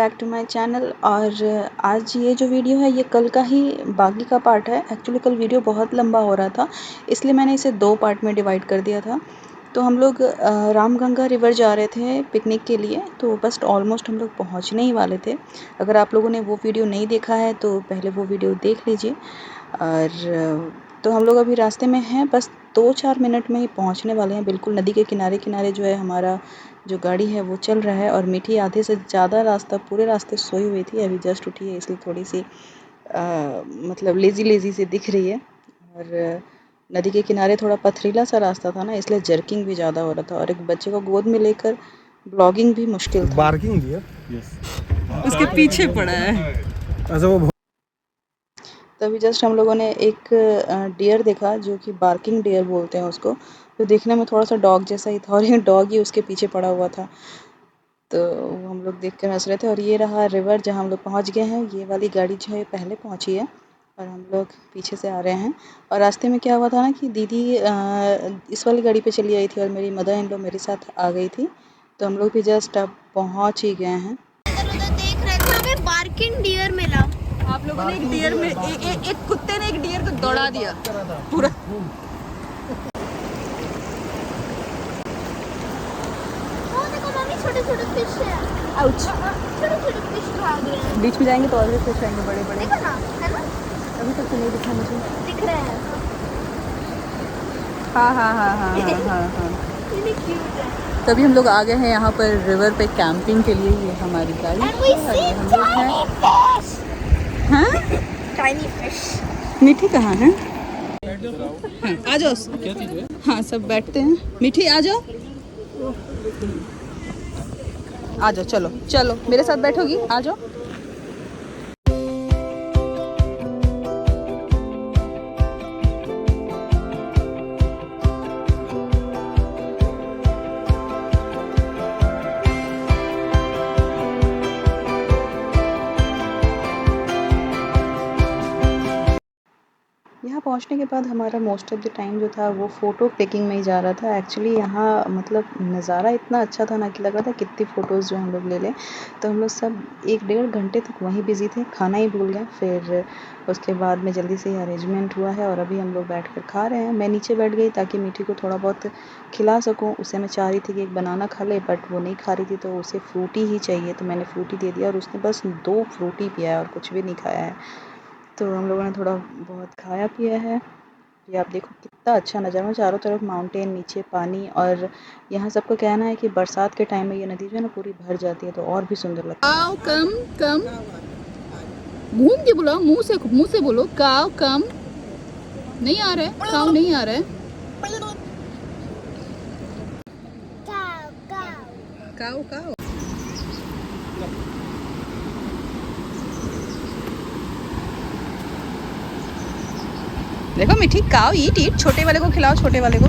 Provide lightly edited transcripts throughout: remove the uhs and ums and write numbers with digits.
Back to my channel. और आज ये जो वीडियो है ये कल का ही बाकी का पार्ट है। एक्चुअली कल वीडियो बहुत लंबा हो रहा था, इसलिए मैंने इसे 2 पार्ट में डिवाइड कर दिया था। तो हम लोग रामगंगा रिवर जा रहे थे पिकनिक के लिए, तो बस ऑलमोस्ट हम लोग पहुंचने ही वाले थे। अगर आप लोगों ने वो वीडियो नहीं देखा है तो पहले वो वीडियो देख लीजिए। और तो हम लोग अभी रास्ते में हैं, बस 2-4 मिनट में ही पहुंचने वाले हैं। बिल्कुल नदी के किनारे किनारे जो है हमारा जो गाड़ी है वो चल रहा है। और मीठी आधे से ज़्यादा रास्ता पूरे रास्ते सोई हुई थी, अभी जस्ट उठी है इसलिए थोड़ी सी मतलब लेज़ी सी दिख रही है। और नदी के किनारे थोड़ा पथरीला सा रास्ता था ना, इसलिए जर्किंग भी ज़्यादा हो रहा था। और एक बच्चे को गोद में लेकर ब्लॉगिंग भी मुश्किल था। बार्किंग भी है, उसके पीछे पड़ा है। ऐसा वो तभी जस्ट हम लोगों ने एक डियर देखा, जो कि बार्किंग डियर बोलते हैं उसको। तो देखने में थोड़ा सा डॉग जैसा ही था और ये डॉग ही उसके पीछे पड़ा हुआ था। तो हम लोग देख कर हंस रहे थे। और ये रहा रिवर जहाँ हम लोग पहुँच गए हैं। ये वाली गाड़ी जो है पहले पहुँची है और हम लोग पीछे से आ रहे हैं। और रास्ते में क्या हुआ था ना कि दीदी इस वाली गाड़ी पे चली आई थी और मेरी मदर इन लॉ मेरे साथ आ गई थी। तो हम लोग भी जस्ट अब पहुँच ही गए हैं। उधर देख रहे थे, हमें बार्किंग डियर मिला। आप लोगों ने एक डियर में एक कुत्ते ने एक डियर को दौड़ा दिया पूरा। वो देखो मम्मी, छोटे छोटे फिश है। आउच। छोटे छोटे फिश भाग रहे हैं। बीच में जाएंगे तो और भी फिश आएंगे बड़े बड़े। देखो ना, है ना? अभी तक तो नहीं दिखा मुझे। दिख रहे हैं। हाँ। कितनी क्यूट है। तभी हम लोग आ गए हैं यहाँ पर रिवर पे कैंपिंग के लिए। ये हमारी गाड़ी And we है और see ये हम लोग tiny हैं। fish. हाँ? Tiny fish. मीठी कहाँ है? हाँ, आ जाओ। हाँ, सब बैठते हैं। मीठी आ जाओ। आ जाओ, चलो चलो मेरे साथ बैठोगी, आ जाओ। यहाँ पहुँचने के बाद हमारा मोस्ट ऑफ़ द टाइम जो था वो फ़ोटो क्लिकिंग में ही जा रहा था। एक्चुअली यहाँ मतलब नज़ारा इतना अच्छा था ना कि लग रहा था कितनी फ़ोटोज़ जो हम लोग ले लें। तो हम लोग सब 1-1.5 घंटे तक वहीं बिज़ी थे, खाना ही भूल गए। फिर उसके बाद में जल्दी से ही अरेंजमेंट हुआ है और अभी हम लोग बैठ कर खा रहे हैं। मैं नीचे बैठ गई ताकि मीठी को थोड़ा बहुत खिला सकूँ। उसे मैं चाह रही थी कि एक बनाना खा ले, बट वो नहीं खा रही थी, तो उसे फ्रूटी ही चाहिए। तो मैंने फ्रूटी दे दिया और उसने बस 2 फ्रूटी पिया है और कुछ भी नहीं खाया है। तो हम लोगों ने थोड़ा बहुत खाया पिया है। ये आप देखो कितना अच्छा नज़ारा, चारों तरफ माउंटेन, नीचे पानी। और यहाँ सबका कहना है कि बरसात के टाइम में ये नदी जो है ना पूरी भर जाती है, तो और भी सुंदर लगता है। काव कम कम, घूम के बुलाओ, मुंह से बोलो काव कम। नहीं आ रहा है, काव नहीं आ रहा है। काव काव। देखो मीठी, काव ईट ईट, छोटे वाले को खिलाओ, छोटे वाले को।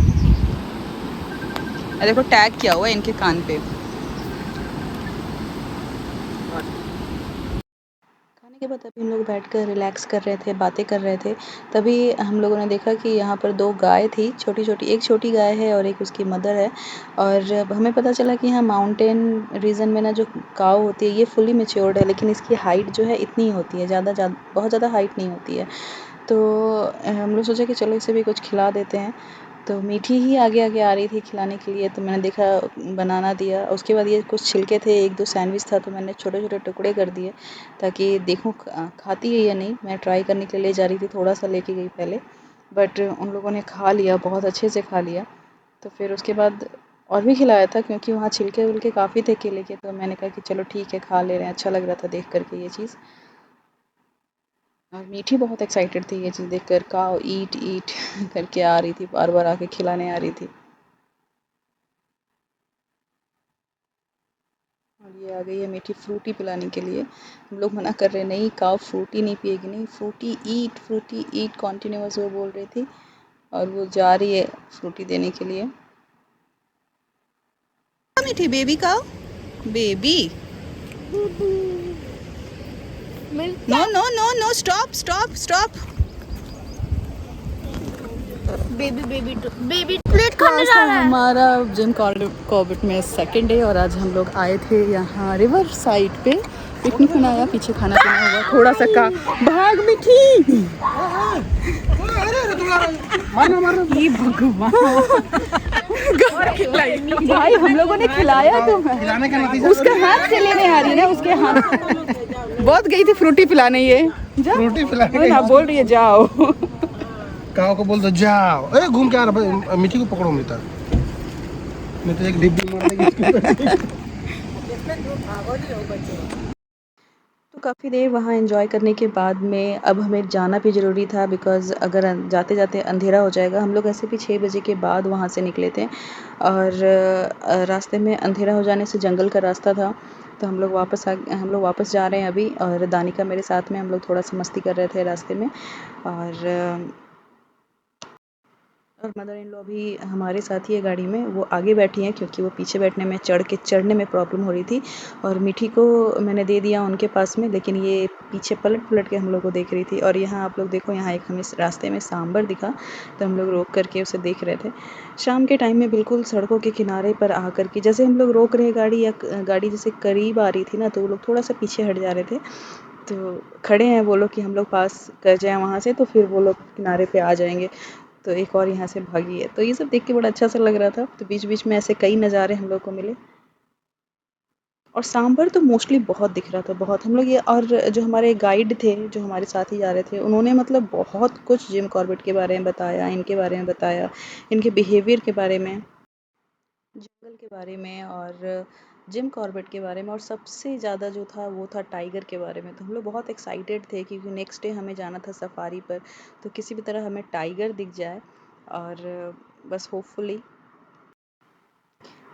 देखो टैग किया हुआ है इनके कान पे। खाने के बाद अभी हम लोग बैठकर रिलैक्स कर रहे थे, बातें कर रहे थे। तभी हम लोगों ने देखा कि यहाँ पर 2 गाय थी, छोटी छोटी। एक छोटी गाय है और एक उसकी मदर है। और हमें पता चला कि यहाँ माउंटेन रीजन में ना जो काव होती है ये फुली मैच्योर्ड है, लेकिन इसकी हाइट जो है इतनी होती है, बहुत ज़्यादा हाइट नहीं होती है। तो हम लोग सोचे कि चलो इसे भी कुछ खिला देते हैं। तो मीठी ही आगे आगे आ रही थी खिलाने के लिए, तो मैंने देखा, बनाना दिया। उसके बाद ये कुछ छिलके थे, 1-2 सैंडविच था, तो मैंने छोटे छोटे टुकड़े कर दिए ताकि देखूं खाती है या नहीं। मैं ट्राई करने के लिए ले जा रही थी, थोड़ा सा लेके गई पहले, बट उन लोगों ने खा लिया, बहुत अच्छे से खा लिया। तो फिर उसके बाद और भी खिलाया था, क्योंकि वहाँ छिलके विलके काफ़ी थे केले के। तो मैंने कहा कि चलो ठीक है, खा ले रहे हैं। अच्छा लग रहा था देख करके ये चीज़। और मीठी बहुत एक्साइटेड थी ये चीज़ देखकर, काव ईट ईट करके आ रही थी, बार बार आके खिलाने आ रही थी। और ये आ गई है मीठी फ्रूटी पिलाने के लिए। हम लोग मना कर रहे, नहीं काव फ्रूटी नहीं पिएगी, नहीं फ्रूटी ईट कॉन्टिन्यूअस वो बोल रही थी। और वो जा रही है फ्रूटी देने के लिए। मीठी बेबी काव, baby, no no no no, stop stop stop. Baby plate खाने जा रहा है। हमारा जिम कॉर्बेट में 2nd डे और आज हम लोग आए थे यहाँ रिवर साइड पे पिकनिक मनाया, पीछे खाना पीना हुआ, थोड़ा सा का भाग मीठी। ये भगवान भाई हम लोगों ने खिलाया तो उसका हाथ से लेने आ रही है ना, उसके हाथ बहुत गई थी फ्रूटी पिलाने। ये फ्रूटी पिलाने ना बोल रही है जाओ। काओ को बोल दो जाओ, ए घूम के आ रहा, मीठी को पकड़ो मीठा, नहीं तो एक डिब्बी मार देगी। तो काफ़ी देर वहाँ एंजॉय करने के बाद में अब हमें जाना भी ज़रूरी था, बिकॉज़ अगर जाते जाते अंधेरा हो जाएगा। हम लोग ऐसे भी 6 बजे के बाद वहाँ से निकले थे और रास्ते में अंधेरा हो जाने से जंगल का रास्ता था, तो हम लोग वापस जा रहे हैं अभी। और दानिका मेरे साथ में, हम लोग थोड़ा सा मस्ती कर रहे थे रास्ते में। और मदर इन लॉ भी हमारे साथ ही है गाड़ी में, वो आगे बैठी हैं क्योंकि वो पीछे बैठने में चढ़ने में प्रॉब्लम हो रही थी। और मीठी को मैंने दे दिया उनके पास में, लेकिन ये पीछे पलट के हम लोग को देख रही थी। और यहाँ आप लोग देखो, यहाँ एक हमें रास्ते में सांबर दिखा, तो हम लोग रोक करके उसे देख रहे थे। शाम के टाइम में बिल्कुल सड़कों के किनारे पर आ कर के, जैसे हम लोग रोक रहे गाड़ी या गाड़ी जैसे करीब आ रही थी ना, तो वो लोग थोड़ा सा पीछे हट जा रहे थे। तो खड़े हैं वो लोग कि हम लोग पास कर जाएं वहाँ से, तो फिर वो लोग किनारे पे आ जाएंगे। तो एक और यहाँ से भागी है, तो ये सब देख के बड़ा अच्छा सा लग रहा था। तो बीच बीच में ऐसे कई नज़ारे हम लोग को मिले। और सांभर तो मोस्टली बहुत दिख रहा था, बहुत। हम लोग ये, और जो हमारे गाइड थे जो हमारे साथ ही जा रहे थे, उन्होंने मतलब बहुत कुछ जिम कॉर्बेट के बारे में बताया, इनके बारे में बताया, इनके बिहेवियर के बारे में, जंगल के बारे में, और जिम कॉर्बेट के बारे में, और सबसे ज़्यादा जो था वो था टाइगर के बारे में। तो हम लोग बहुत एक्साइटेड थे क्योंकि नेक्स्ट डे हमें जाना था सफारी पर, तो किसी भी तरह हमें टाइगर दिख जाए। और बस होपफुली,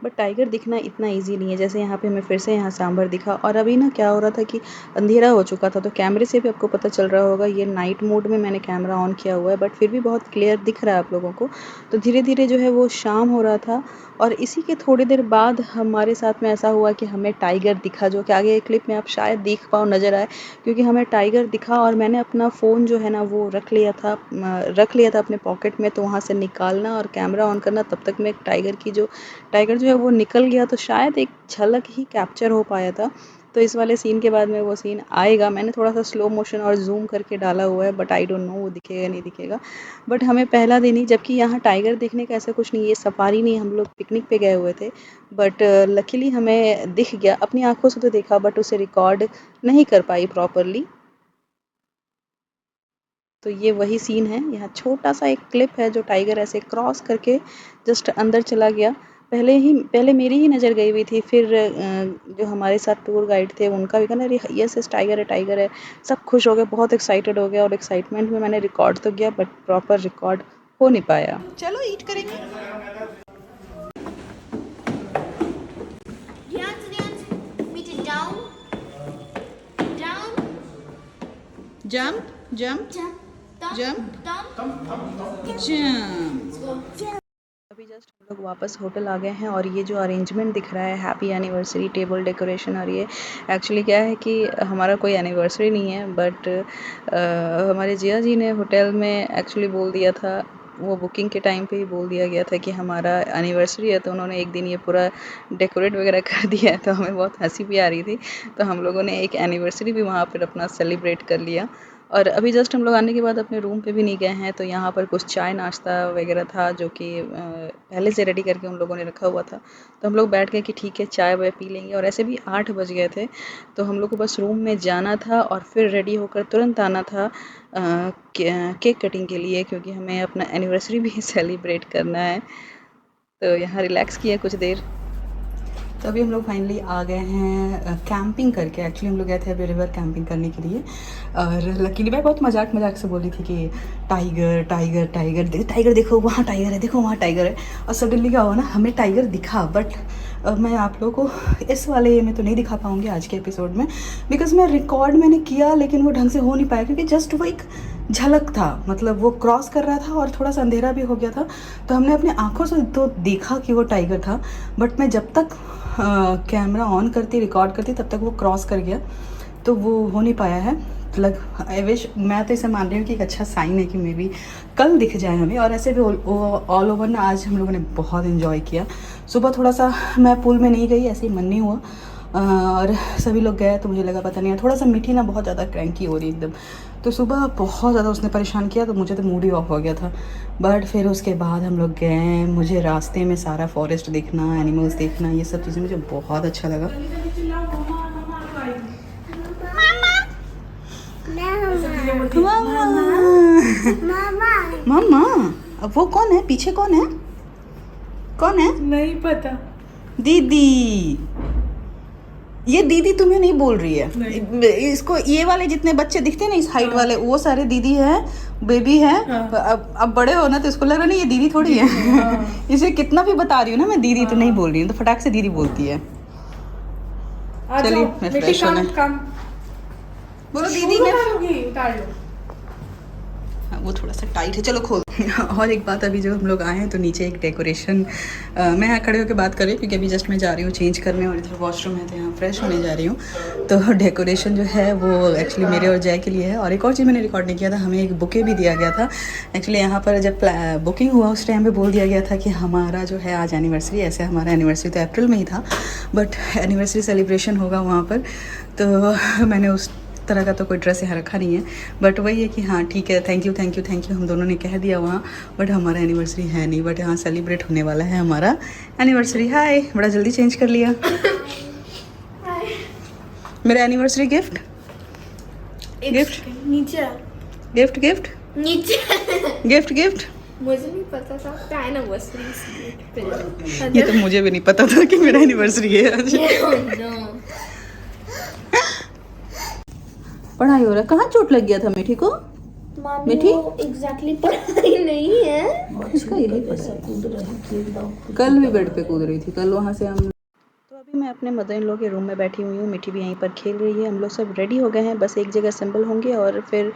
बट टाइगर दिखना इतना इजी नहीं है। जैसे यहाँ पे हमें फिर से यहाँ सांभर दिखा। और अभी ना क्या हो रहा था कि अंधेरा हो चुका था, तो कैमरे से भी आपको पता चल रहा होगा, ये नाइट मोड में मैंने कैमरा ऑन किया हुआ है, बट फिर भी बहुत क्लियर दिख रहा है आप लोगों को। तो धीरे धीरे जो है वो शाम हो रहा था, और इसी के थोड़ी देर बाद हमारे साथ में ऐसा हुआ कि हमें टाइगर दिखा, जो कि आगे एक क्लिप में आप शायद देख पाओ, नज़र आए, क्योंकि हमें टाइगर दिखा। और मैंने अपना फ़ोन जो है ना वो रख लिया था अपने पॉकेट में, तो वहाँ से निकालना और कैमरा ऑन करना, तब तक में टाइगर जो है वो निकल गया, तो शायद एक झलक ही कैप्चर हो पाया था। तो इस वाले सीन के बाद में वो सीन आएगा, मैंने थोड़ा सा स्लो मोशन और जूम करके डाला हुआ है, बट आई डोंट नो वो दिखेगा नहीं दिखेगा। बट हमें पहला दिन ही, जबकि यहाँ टाइगर देखने का ऐसा कुछ नहीं, ये सफारी नहीं, हम लोग पिकनिक पे गए हुए थे, बट लकीली हमें दिख गया। अपनी आंखों से तो देखा, बट उसे रिकॉर्ड नहीं कर पाई प्रॉपरली। तो ये वही सीन है, यहाँ छोटा सा एक क्लिप है जो टाइगर ऐसे क्रॉस करके जस्ट अंदर चला गया। पहले मेरी ही नज़र गई हुई थी, फिर जो हमारे साथ टूर गाइड थे उनका भी कहना, अरे यस यस टाइगर है। सब खुश हो गए, बहुत एक्साइटेड हो गया, और एक्साइटमेंट में मैंने रिकॉर्ड तो किया, बट प्रॉपर रिकॉर्ड हो नहीं पाया। चलो ईट करेंगे। Meet it down, down, jump jump jump, Jump. jump. Jump. अभी जस्ट हम लोग वापस होटल आ गए हैं, और ये जो अरेंजमेंट दिख रहा है, हैप्पी एनिवर्सरी टेबल डेकोरेशन, और ये एक्चुअली क्या है कि हमारा कोई एनिवर्सरी नहीं है, बट हमारे जिया जी ने होटल में एक्चुअली बोल दिया था, वो बुकिंग के टाइम पे ही बोल दिया गया था कि हमारा एनिवर्सरी है, तो उन्होंने एक दिन ये पूरा डेकोरेट वगैरह कर दिया है। तो हमें बहुत हंसी भी आ रही थी, तो हम लोगों ने एक एनिवर्सरी भी वहाँ पर अपना सेलिब्रेट कर लिया। और अभी जस्ट हम लोग आने के बाद अपने रूम पे भी नहीं गए हैं, तो यहाँ पर कुछ चाय नाश्ता वगैरह था जो कि पहले से रेडी करके उन लोगों ने रखा हुआ था। तो हम लोग बैठ गए कि ठीक है चाय वाय पी लेंगे, और ऐसे भी 8 बज गए थे, तो हम लोग को बस रूम में जाना था और फिर रेडी होकर तुरंत आना था केक कटिंग के लिए, क्योंकि हमें अपना एनिवर्सरी भी सेलिब्रेट करना है। तो यहाँ रिलैक्स किया कुछ देर। तो अभी हम लोग फाइनली आ गए हैं कैंपिंग करके। एक्चुअली हम लोग गए थे अभी रिवर कैंपिंग करने के लिए, और लकीली मैं बहुत मजाक से बोल रही थी कि टाइगर टाइगर टाइगर टाइगर देखो वहाँ टाइगर है, देखो वहाँ टाइगर है। और सडनली क्या हुआ ना, हमें टाइगर दिखा, बट मैं आप लोगों को इस वाले में तो नहीं दिखा पाऊँगी आज के एपिसोड में, बिकॉज मैंने किया, लेकिन वो ढंग से हो नहीं पाया, क्योंकि जस्ट वो एक झलक था, मतलब वो क्रॉस कर रहा था और थोड़ा सा अंधेरा भी हो गया था, तो हमने अपनी आंखों से तो देखा कि वो टाइगर था, बट मैं जब तक कैमरा ऑन करती रिकॉर्ड करती तब तक वो क्रॉस कर गया, तो वो हो नहीं पाया है। आई विश, मैं तो इसे मान रही हूँ कि एक अच्छा साइन है कि मे बी कल दिख जाए हमें। और ऐसे भी ऑल ओवर ना आज हम लोगों ने बहुत इन्जॉय किया। सुबह थोड़ा सा मैं पूल में नहीं गई, ऐसे ही मन नहीं हुआ, और सभी लोग गए तो मुझे लगा पता नहीं है, थोड़ा सा मीठी ना बहुत ज़्यादा क्रैंकी हो रही एकदम। तो सुबह बहुत ज़्यादा उसने परेशान किया तो मुझे तो मूड ही ऑफ हो गया था। बट फिर उसके बाद हम लोग गए, मुझे रास्ते में सारा फॉरेस्ट देखना, एनिमल्स देखना, ये सब चीज़ें मुझे बहुत अच्छा लगा। मामा, अब वो कौन है पीछे, कौन है, कौन है? नहीं पता। दीदी, ये दीदी तुम्हें नहीं बोल रही है। इसको ये वाले जितने बच्चे दिखते हैं ना इस हाइट वाले, वो सारे दीदी है, बेबी है। अब बड़े हो ना तो इसको लग रहा नहीं ये दीदी थोड़ी है। इसे कितना भी बता रही हूँ ना मैं दीदी तो नहीं बोल रही हूँ, तो फटाक से दीदी बोलती है। चलिए मैं फ्रेश होने, बोलो दीदी मैं, हाँ वो थोड़ा सा टाइट है, चलो खोल। और एक बात, अभी जब हम लोग आए हैं तो नीचे एक डेकोरेशन, मैं यहाँ खड़े होकर बात कर रही हूँ क्योंकि अभी जस्ट मैं जा रही हूँ चेंज करने, और इधर वॉशरूम है तो यहाँ फ्रेश होने जा रही हूँ। तो डेकोरेशन जो है वो एक्चुअली मेरे और जय के लिए है। और एक और चीज़ मैंने रिकॉर्ड नहीं किया था, हमें एक बुके भी दिया गया था। एक्चुअली यहाँ पर जब बुकिंग हुआ उस टाइम पर बोल दिया गया था कि हमारा जो है आज एनिवर्सरी, ऐसे हमारा एनिवर्सरी तो अप्रैल में ही था, बट एनिवर्सरी सेलिब्रेशन होगा वहाँ पर। तो मैंने उस तरह का तो कोई ड्रेस यहाँ रखा नहीं है, बट वही है कि हाँ ठीक है, thank you thank you thank you हम दोनों ने कह दिया वहाँ। बट हमारा एनिवर्सरी है नहीं, बट यहाँ सेलिब्रेट होने वाला है हमारा एनिवर्सरी। हाय, बड़ा जल्दी चेंज कर लिया। मेरा एनिवर्सरी गिफ्ट, गिफ्ट नीचे गिफ्ट गिफ्ट नीचे गिफ्ट गिफ्ट। मुझे नहीं पता था क्या एनिवर्सरी। ये तो मुझे भी नहीं पता था कि मेरा एनिवर्सरी है आज। पढ़ाई हो रहा है, कहाँ चोट लग गया था मीठी को? मीठी एग्जैक्टली पढ़ाई नहीं है, इसका यही पता है। कल भी बेड पे कूद रही थी, कल वहाँ से हम। तो अभी मैं अपने मदर इन लॉ के रूम में बैठी हुई हूँ, मीठी भी यहीं पर खेल रही है। हम लोग सब रेडी हो गए हैं, बस एक जगह असेंबल होंगे और फिर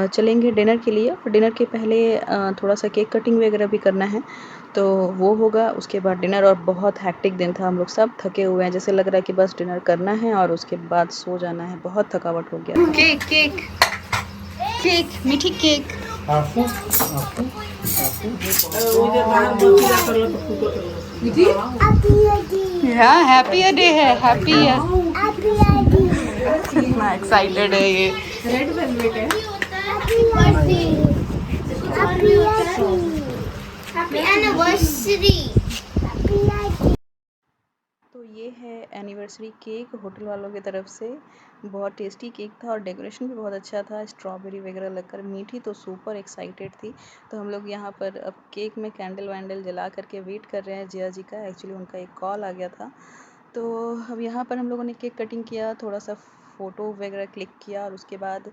चलेंगे डिनर के लिए। डिनर के पहले थोड़ा सा केक कटिंग वगैरह भी करना है, तो वो होगा उसके बाद डिनर। और बहुत हैक्टिक दिन था, हम लोग सब थके हुए हैं, जैसे लग रहा है कि बस डिनर करना है और उसके बाद सो जाना है, बहुत थकावट हो गया। केक केक केक, मीठी केक। हाँ हैप्पी डे है, हैप्पी है। कितना एक्साइटेड है ये। रेड वेलवेट है। Happy anniversary. तो ये है एनिवर्सरी केक होटल वालों की तरफ से। बहुत टेस्टी केक था और डेकोरेशन भी बहुत अच्छा था, स्ट्रॉबेरी वगैरह लगकर। मीठी तो सुपर एक्साइटेड थी। तो हम लोग यहाँ पर अब केक में कैंडल वैंडल जला करके वेट कर रहे हैं जिया जी का। एक्चुअली उनका एक कॉल आ गया था, तो अब यहाँ पर हम लोगों ने केक कटिंग किया, थोड़ा सा फ़ोटो वगैरह क्लिक किया और उसके बाद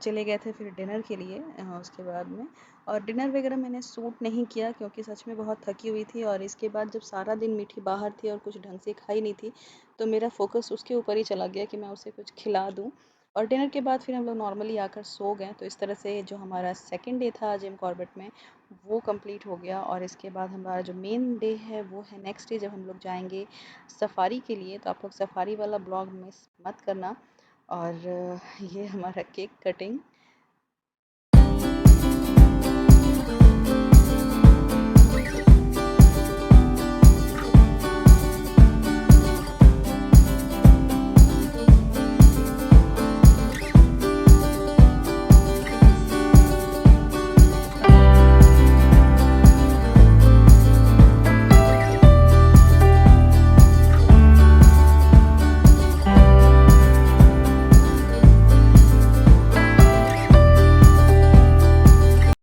चले गए थे फिर डिनर के लिए उसके बाद में। और डिनर वगैरह मैंने सूट नहीं किया क्योंकि सच में बहुत थकी हुई थी, और इसके बाद जब सारा दिन मीठी बाहर थी और कुछ ढंग से खाई नहीं थी, तो मेरा फोकस उसके ऊपर ही चला गया कि मैं उसे कुछ खिला दूँ। और डिनर के बाद फिर हम लोग नॉर्मली आकर सो गए। तो इस तरह से जो हमारा सेकंड डे था जिम कॉर्बेट में वो कंप्लीट हो गया। और इसके बाद हमारा जो मेन डे है वो है नेक्स्ट डे, जब हम लोग जाएंगे सफारी के लिए। तो आप लोग सफारी वाला ब्लॉग मिस मत करना। और ये हमारा केक कटिंग